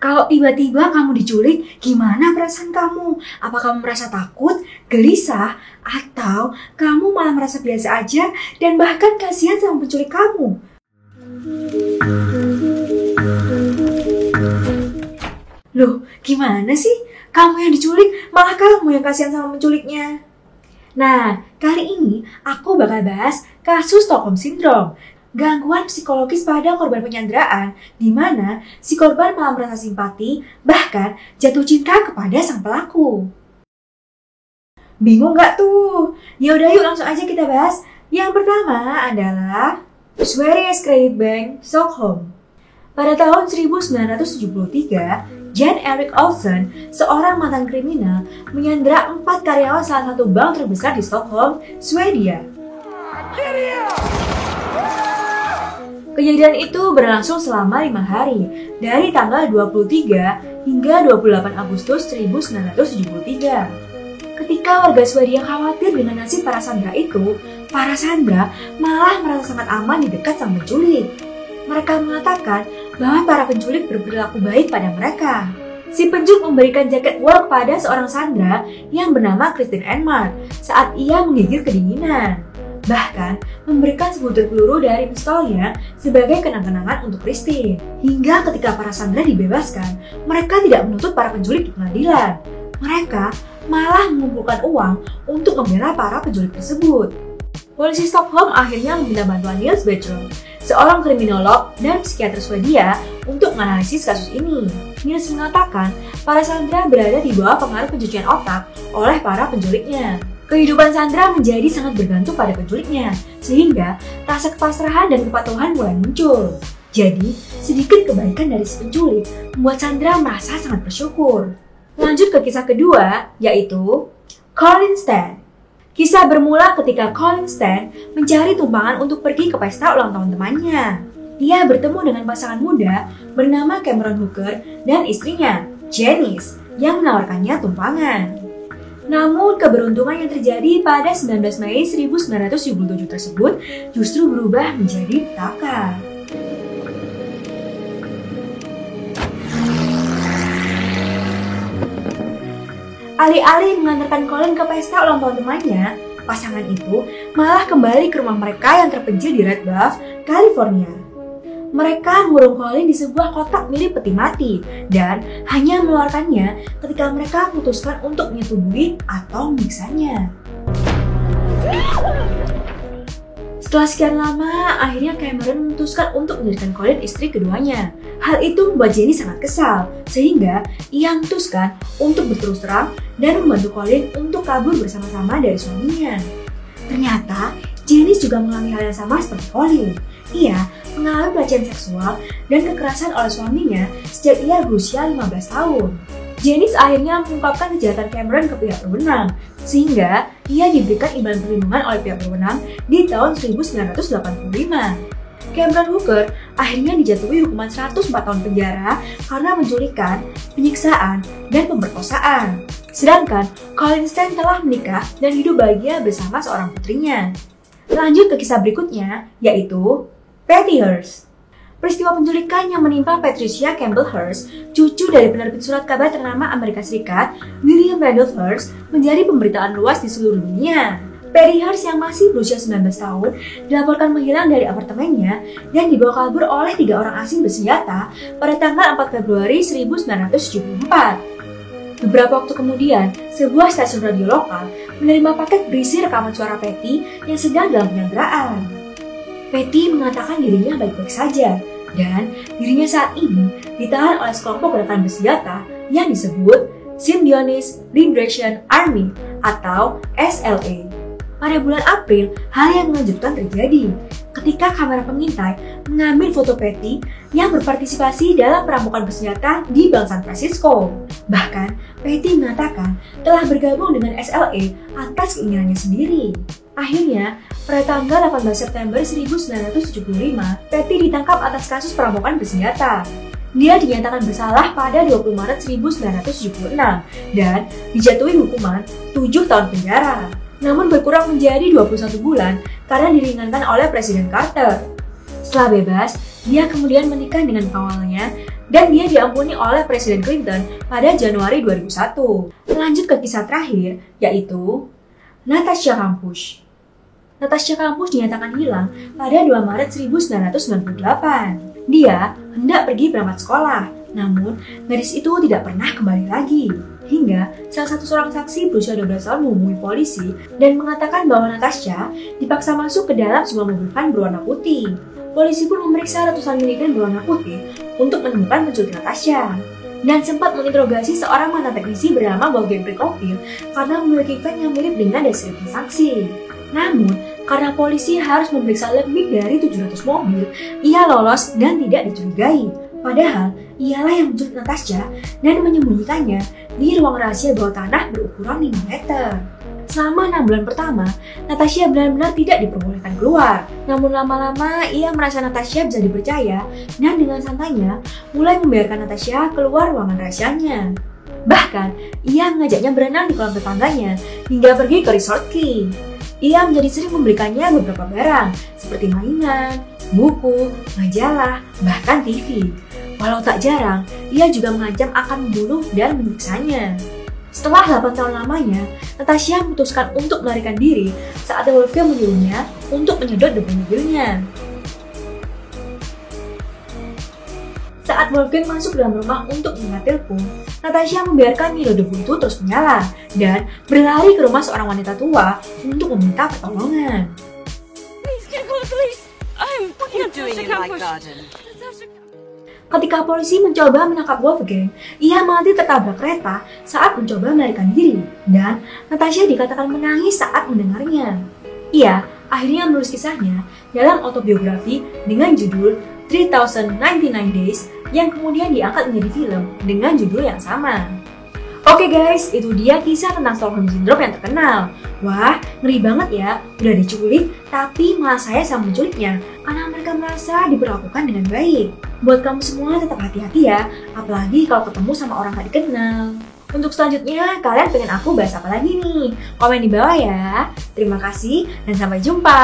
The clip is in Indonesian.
Kalau tiba-tiba kamu diculik, gimana perasaan kamu? Apa kamu merasa takut, gelisah, atau kamu malah merasa biasa aja dan bahkan kasihan sama penculik kamu? Loh, gimana sih? Kamu yang diculik, malah kamu yang kasihan sama penculiknya. Nah, kali ini aku bakal bahas kasus Stockholm Syndrome. Gangguan psikologis pada korban penyanderaan, di mana si korban malah merasa simpati, bahkan jatuh cinta kepada sang pelaku. Bingung nggak tuh? Yaudah yuk langsung aja kita bahas. Yang pertama adalah Sveriges Kreditbank Stockholm. Pada tahun 1973, Jan Erik Olsson, seorang mantan kriminal, menyandera 4 karyawan salah satu bank terbesar di Stockholm, Swedia. Kejadian itu berlangsung selama 5 hari, dari tanggal 23 hingga 28 Agustus 1973. Ketika warga Swedia khawatir dengan nasib para sandera itu, para sandera malah merasa sangat aman di dekat sang penculik. Mereka mengatakan bahwa para penculik berperilaku baik pada mereka. Si penculik memberikan jaket wol kepada seorang sandera yang bernama Kristin Enmark saat ia menggigil kedinginan. Bahkan memberikan sebutir peluru dari pistolnya sebagai kenang-kenangan untuk Kristin. Hingga ketika para sandera dibebaskan, mereka tidak menuntut para penculik di pengadilan. Mereka malah mengumpulkan uang untuk membela para penculik tersebut. Polisi Stockholm akhirnya meminta bantuan Nils Beckström, seorang kriminolog dan psikiater Swedia, untuk menganalisis kasus ini. Nils mengatakan para sandera berada di bawah pengaruh pencucian otak oleh para penculiknya. Kehidupan sandera menjadi sangat bergantung pada penculiknya, sehingga rasa kepasrahan dan kepatuhan mulai muncul. Jadi, sedikit kebaikan dari si penculik membuat sandera merasa sangat bersyukur. Lanjut ke kisah kedua, yaitu Colin Stan. Kisah bermula ketika Colin Stan mencari tumpangan untuk pergi ke pesta ulang tahun temannya. Dia bertemu dengan pasangan muda bernama Cameron Hooker dan istrinya, Janice, yang menawarkannya tumpangan. Namun keberuntungan yang terjadi pada 19 Mei 1977 tersebut justru berubah menjadi petaka. Alih-alih mengantarkan Colin ke pesta ulang tahun temannya, pasangan itu malah kembali ke rumah mereka yang terpencil di Red Bluff, California. Mereka mengurung Colin di sebuah kotak milik peti mati dan hanya mengeluarkannya ketika mereka memutuskan untuk menyetubuhi atau menyiksanya. Setelah sekian lama, akhirnya Cameron memutuskan untuk menjadikan Colin istri keduanya. Hal itu membuat Jenny sangat kesal, sehingga ia memutuskan untuk berterus terang dan membantu Colin untuk kabur bersama-sama dari suaminya. Ternyata, Jenny juga mengalami hal yang sama seperti Colin. Ia mengalami pelecehan seksual dan kekerasan oleh suaminya sejak ia berusia 15 tahun. Janice akhirnya mengungkapkan kejahatan Cameron ke pihak berwenang, sehingga ia diberikan imbalan perlindungan oleh pihak berwenang di tahun 1985. Cameron Hooker akhirnya dijatuhi hukuman 104 tahun penjara karena menculikan, penyiksaan, dan pemerkosaan. Sedangkan Colin Stan telah menikah dan hidup bahagia bersama seorang putrinya. Lanjut ke kisah berikutnya, yaitu Patty Hearst. Peristiwa penculikan yang menimpa Patricia Campbell Hearst, cucu dari penerbit surat kabar ternama Amerika Serikat, William Randolph Hearst, menjadi pemberitaan luas di seluruh dunia. Patty Hearst yang masih berusia 19 tahun dilaporkan menghilang dari apartemennya dan dibawa kabur oleh 3 orang asing bersenjata pada tanggal 4 Februari 1974. Beberapa waktu kemudian, sebuah stasiun radio lokal menerima paket berisi rekaman suara Patty yang sedang dalam penyanderaan. Patty mengatakan dirinya baik-baik saja, dan dirinya saat ini ditahan oleh sekelompok gerakan bersenjata yang disebut Symbionese Liberation Army atau SLA. Pada bulan April, hal yang mengejutkan terjadi ketika kamera pengintai mengambil foto Patty yang berpartisipasi dalam perampokan bersenjata di Bank San Francisco. Bahkan, Patty mengatakan telah bergabung dengan SLA atas keinginannya sendiri. Akhirnya, pada tanggal 18 September 1975, Patty ditangkap atas kasus perampokan bersenjata. Dia dinyatakan bersalah pada 20 Maret 1976 dan dijatuhi hukuman 7 tahun penjara. Namun berkurang menjadi 21 bulan karena diringankan oleh Presiden Carter. Setelah bebas, dia kemudian menikah dengan pengawalnya dan dia diampuni oleh Presiden Clinton pada Januari 2001. Lanjut ke kisah terakhir, yaitu Natasha Kampusch. Natasha Kampusch dinyatakan hilang pada 2 Maret 1998. Dia hendak pergi berangkat sekolah, namun gadis itu tidak pernah kembali lagi. Hingga salah satu seorang saksi berusia 12 tahun menghubungi polisi dan mengatakan bahwa Natasha dipaksa masuk ke dalam sebuah mobil van berwarna putih. Polisi pun memeriksa ratusan minivan berwarna putih untuk menemukan penculik Natasha. Dan sempat menginterogasi seorang mantan teknisi bernama Wolfgang Prokofiev karena memiliki van yang mirip dengan deskripsi saksi. Namun, karena polisi harus memeriksa lebih dari 700 mobil, ia lolos dan tidak dicurigai. Padahal, ialah yang menculik Natasha dan menyembunyikannya di ruang rahasia bawah tanah berukuran 5 meter. Selama 6 bulan pertama, Natasha benar-benar tidak diperbolehkan keluar. Namun lama-lama ia merasa Natasha bisa dipercaya dan dengan santainya mulai membiarkan Natasha keluar ruangan rahasianya. Bahkan, ia mengajaknya berenang di kolam tetangganya hingga pergi ke Resort King. Ia menjadi sering memberikannya beberapa barang seperti mainan, buku, majalah, bahkan TV. Walau tak jarang, ia juga mengancam akan membunuh dan menyiksanya. Setelah 8 tahun lamanya, Natasha memutuskan untuk melarikan diri saat Wolfgang menyuruhnya untuk menyedot debu mobilnya. Saat Wolfgang masuk dalam rumah untuk mengangkat telepon, Natasha membiarkan nilo debu itu terus menyala dan berlari ke rumah seorang wanita tua untuk meminta pertolongan. Ketika polisi mencoba menangkap Wolfgang, ia mati tertabrak kereta saat mencoba melarikan diri, dan Natasha dikatakan menangis saat mendengarnya. Ia akhirnya menulis kisahnya dalam autobiografi dengan judul 3099 Days yang kemudian diangkat menjadi film dengan judul yang sama. Oke guys, itu dia kisah tentang Stockholm Syndrome yang terkenal. Wah, ngeri banget ya, udah diculik tapi malah saya sama menculiknya karena mereka merasa diperlakukan dengan baik. Buat kamu semua tetap hati-hati ya, apalagi kalau ketemu sama orang gak dikenal. Untuk selanjutnya, kalian pengen aku bahas apa lagi nih? Komen di bawah ya. Terima kasih dan sampai jumpa.